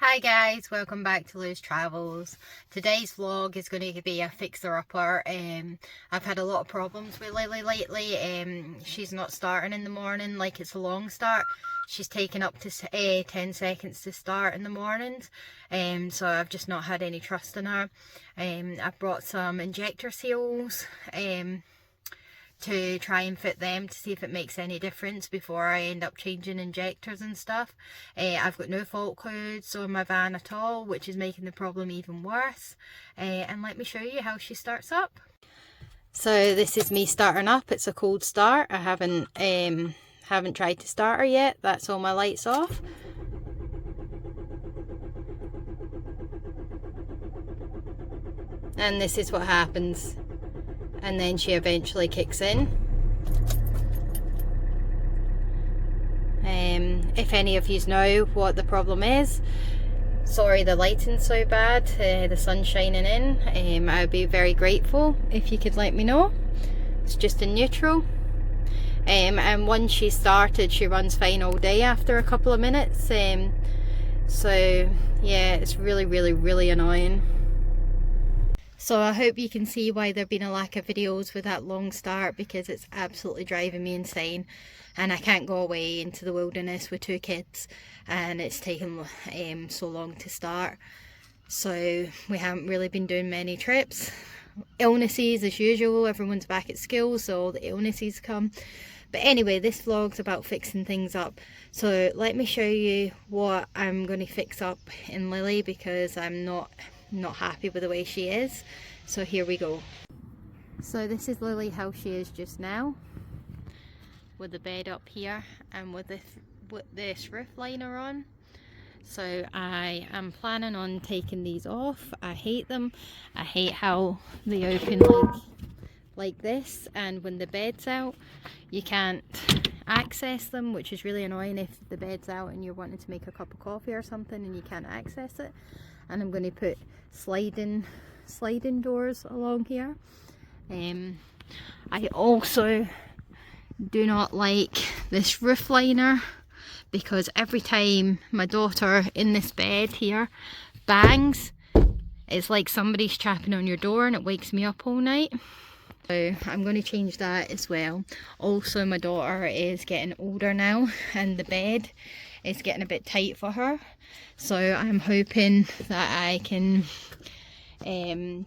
Hi guys, welcome back to Lou's Travels. Today's vlog is going to be a fixer-upper. I've had a lot of problems with Lily lately. She's not starting in the morning like it's a long start. She's taken up to 10 seconds to start in the mornings. So I've just not had any trust in her. I've brought some injector seals to try and fit them to see if it makes any difference before I end up changing injectors and stuff. I've got no fault codes on my van at all, which is making the problem even worse. And let me show you how she starts up. So this is me starting up. It's a cold start. I haven't tried to start her yet. That's all my lights off. And this is what happens. And then she eventually kicks in. If any of you know what the problem is, sorry the lighting's so bad, the sun's shining in, I'd be very grateful if you could let me know. It's just in neutral. And once she started, she runs fine all day after a couple of minutes. So yeah, it's really annoying. So I hope you can see why there's been a lack of videos with that long start, because it's absolutely driving me insane and I can't go away into the wilderness with 2 kids and it's taken so long to start. So we haven't really been doing many trips. Illnesses as usual, everyone's back at school, so all the illnesses come. But anyway, this vlog's about fixing things up. So let me show you what I'm going to fix up in Lily, because I'm not happy with the way she is. So here we go. So this is Lily how she is just now, with the bed up here and with this roof liner on. So I am planning on taking these off. I hate them. I hate how they open like this, and when the bed's out you can't access them, which is really annoying if the bed's out and you're wanting to make a cup of coffee or something and you can't access it. And I'm going to put sliding doors along here. I also do not like this roof liner, because every time my daughter in this bed here bangs, it's like somebody's tapping on your door and it wakes me up all night. So I'm going to change that as well. Also, my daughter is getting older now and the bed is getting a bit tight for her. So I'm hoping that I can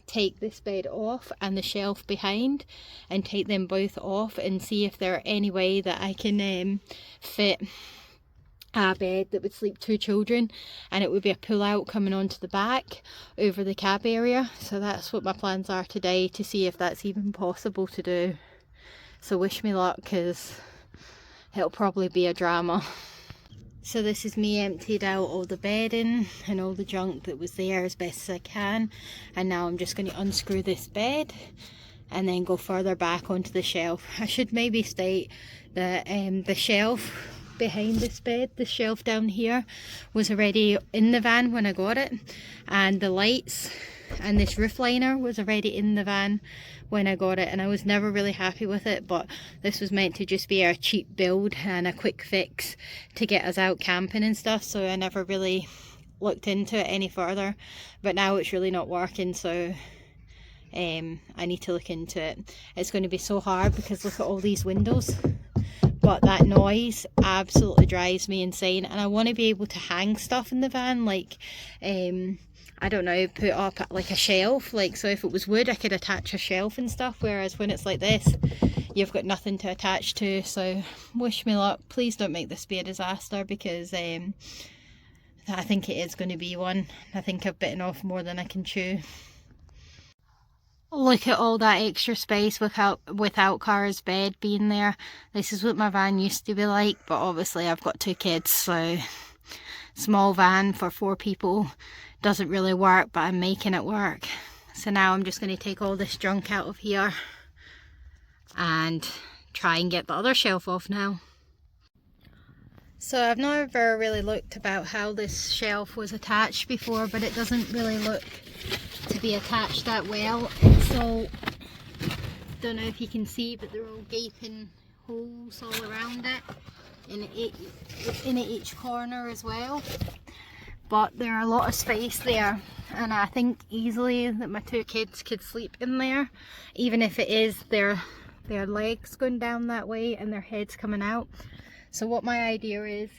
take this bed off and the shelf behind and take them both off and see if there are any way that I can fit a bed that would sleep 2 children, and it would be a pull out coming onto the back over the cab area. So that's what my plans are today, to see if that's even possible to do. So wish me luck, because it'll probably be a drama. So this is me emptied out all the bedding and all the junk that was there as best as I can, and now I'm just going to unscrew this bed and then go further back onto the shelf. I should maybe state that the shelf behind this bed, the shelf down here, was already in the van when I got it, and the lights and this roof liner was already in the van when I got it, and I was never really happy with it. But this was meant to just be a cheap build and a quick fix to get us out camping and stuff, so I never really looked into it any further. But now it's really not working, so I need to look into it. It's going to be so hard because look at all these windows, but that noise absolutely drives me insane. And I want to be able to hang stuff in the van, like I don't know, put up like a shelf, like, so if it was wood I could attach a shelf and stuff, whereas when it's like this you've got nothing to attach to. So wish me luck. Please don't make this be a disaster, because I think it is going to be one. I think I've bitten off more than I can chew. Look at all that extra space without Cara's bed being there. This is what my van used to be like, but obviously I've got 2 kids, so small van for 4 people doesn't really work, but I'm making it work. So now I'm just going to take all this junk out of here and try and get the other shelf off now. So I've never really looked about how this shelf was attached before, but it doesn't really look to be attached that well. So don't know if you can see, but they're all gaping holes all around it, in each corner as well. but there are a lot of space there, and I think easily that my two kids could sleep in there, even if it is their legs going down that way and their heads coming out. So what my idea is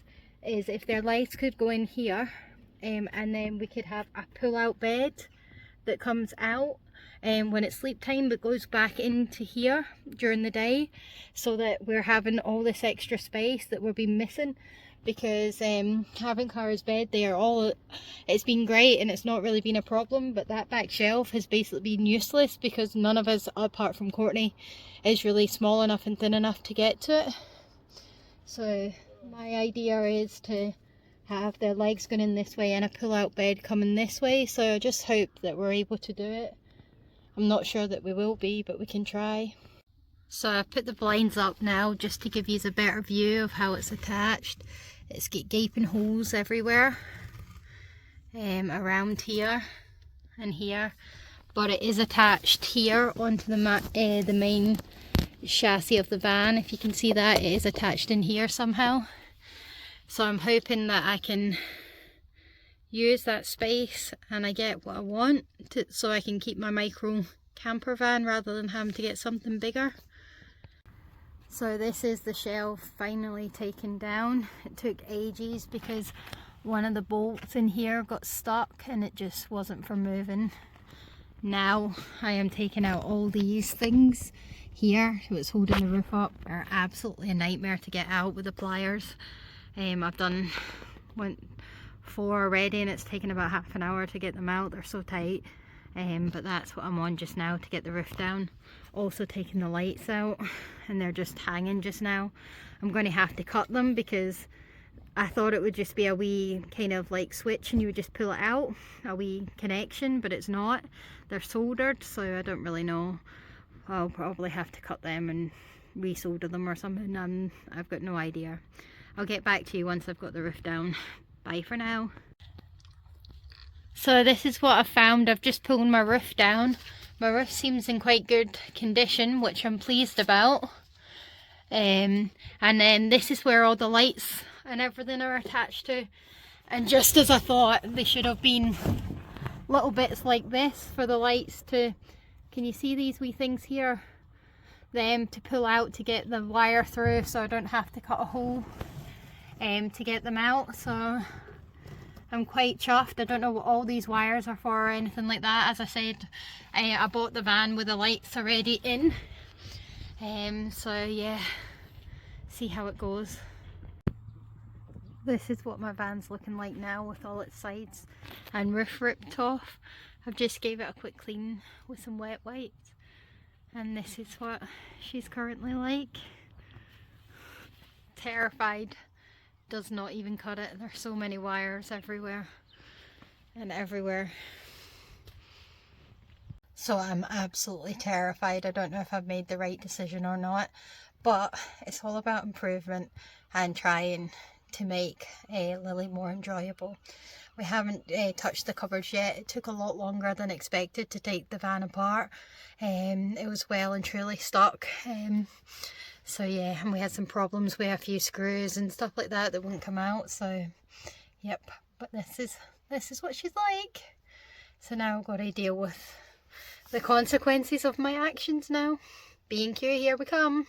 if their legs could go in here, and then we could have a pull-out bed that comes out when it's sleep time but goes back into here during the day, so that we're having all this extra space that we've been missing. Because having Cara's bed there, it's been great and it's not really been a problem, but that back shelf has basically been useless because none of us, apart from Courtney, is really small enough and thin enough to get to it. So my idea is to have their legs going in this way and a pull-out bed coming this way, so I just hope that we're able to do it. I'm not sure that we will be, but we can try. So I've put the blinds up now just to give you a better view of how it's attached. It's got gaping holes everywhere, around here and here, but it is attached here onto the main chassis of the van. If you can see that, it is attached in here somehow. So I'm hoping that I can use that space and I get what I want so I can keep my micro camper van rather than having to get something bigger. So this is the shelf finally taken down. It took ages because one of the bolts in here got stuck and it just wasn't for moving. Now I am taking out all these things here, what's holding the roof up, are absolutely a nightmare to get out with the pliers. I've went 4 already and it's taken about half an hour to get them out, they're so tight. But that's what I'm on just now to get the roof down. Also taking the lights out and they're just hanging just now. I'm going to have to cut them because I thought it would just be a wee kind of like switch and you would just pull it out, a wee connection, but it's not. They're soldered, so I don't really know. I'll probably have to cut them and re-solder them or something. I've got no idea. I'll get back to you once I've got the roof down. Bye for now. So this is what I've found. I've just pulled my roof down. My roof seems in quite good condition, which I'm pleased about. And then this is where all the lights and everything are attached to. And just as I thought, they should have been little bits like this for the lights to, can you see these wee things here? Them to pull out to get the wire through so I don't have to cut a hole to get them out. So I'm quite chuffed. I don't know what all these wires are for or anything like that. As I said, I bought the van with the lights already in. So yeah, see how it goes. This is what my van's looking like now with all its sides and roof ripped off. I've just gave it a quick clean with some wet wipes. And this is what she's currently like. Terrified. Does not even cut it. There's so many wires everywhere and everywhere. So I'm absolutely terrified. I don't know if I've made the right decision or not, but it's all about improvement and trying to make Lily more enjoyable. We haven't touched the cupboards yet. It took a lot longer than expected to take the van apart. It was well and truly stuck. So yeah, and we had some problems with a few screws and stuff like that wouldn't come out. So yep, but this is what she's like. So now I've got to deal with the consequences of my actions now. B&Q, here we come.